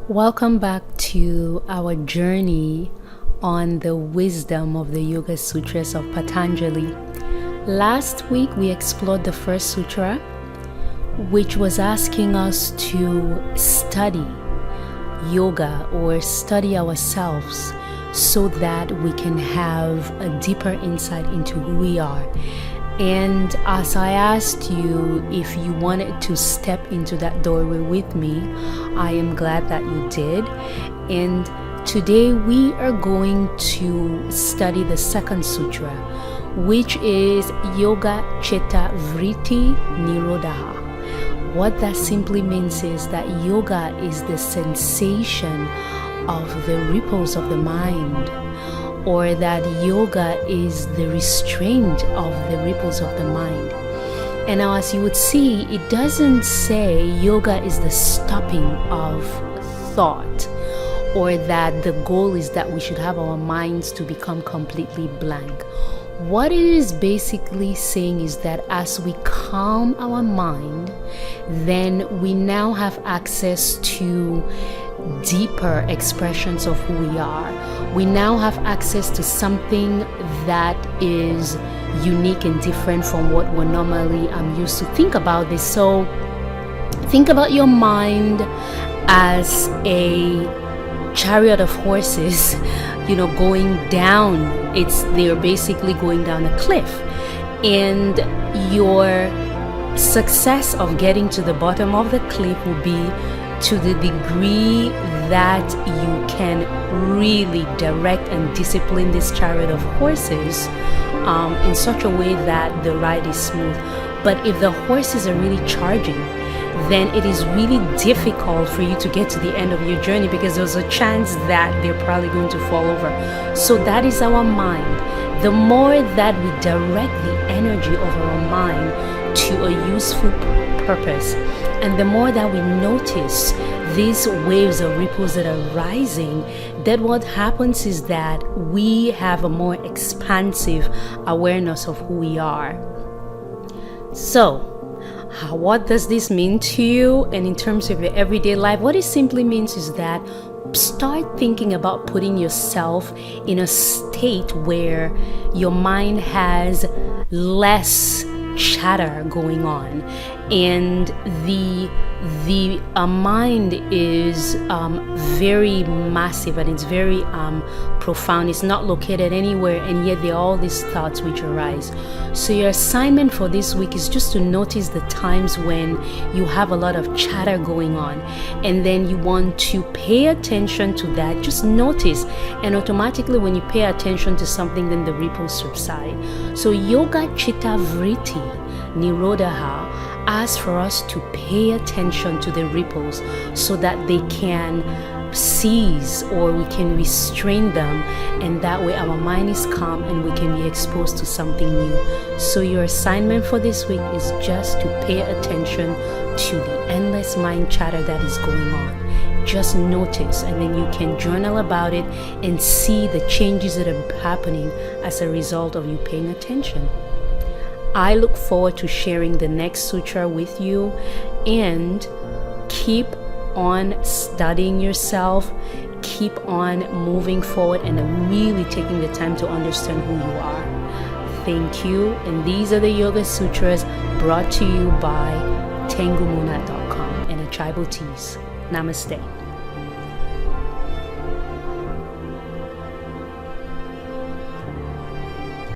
Welcome back to our journey on the wisdom of the Yoga Sutras of Patanjali. Last week we explored the first sutra, which was asking us to study yoga or study ourselves so that we can have a deeper insight into who we are. And as I asked you if you wanted to step into that doorway with me, I am glad that you did. And today we are going to study the second sutra, which is Yoga Citta vṛtti nirodhaḥ. What that simply means is that yoga is the sensation of the ripples of the mind, or that yoga is the restraint of the ripples of the mind. And now, as you would see, it doesn't say yoga is the stopping of thought, or that the goal is that we should have our minds to become completely blank. What it is basically saying is that as we calm our mind, then we now have access to deeper expressions of who we are. We now have access to something that is unique and different from what we're normally used to. Think about this. So think about your mind as a chariot of horses, going down. They're basically going down a cliff, and your success of getting to the bottom of the cliff will be to the degree that you can really direct and discipline this chariot of horses in such a way that the ride is smooth. But if the horses are really charging, then it is really difficult for you to get to the end of your journey, because there's a chance that they're probably going to fall over. So that is our mind. The more that we direct the energy of our mind to a useful purpose, and the more that we notice these waves of ripples that are rising, then what happens is that we have a more expansive awareness of who we are. So, what does this mean to you? And in terms of your everyday life, what it simply means is that start thinking about putting yourself in a state where your mind has less chatter going on, and the mind is very massive, and it's very profound. It's not located anywhere, and yet there are all these thoughts which arise. So your assignment for this week is just to notice the times when you have a lot of chatter going on, and then you want to pay attention to that. Just notice, and automatically when you pay attention to something, then the ripples subside. So Yoga Citta vṛtti nirodhaḥ asks for us to pay attention to the ripples so that they can cease, or we can restrain them, and that way our mind is calm and we can be exposed to something new. So your assignment for this week is just to pay attention to the endless mind chatter that is going on. Just notice, and then you can journal about it and see the changes that are happening as a result of you paying attention. I look forward to sharing the next sutra with you, and keep on studying yourself, keep on moving forward, and really taking the time to understand who you are. Thank you. And these are the Yoga Sutras brought to you by tengumunat.com and the Tribal Teas. Namaste.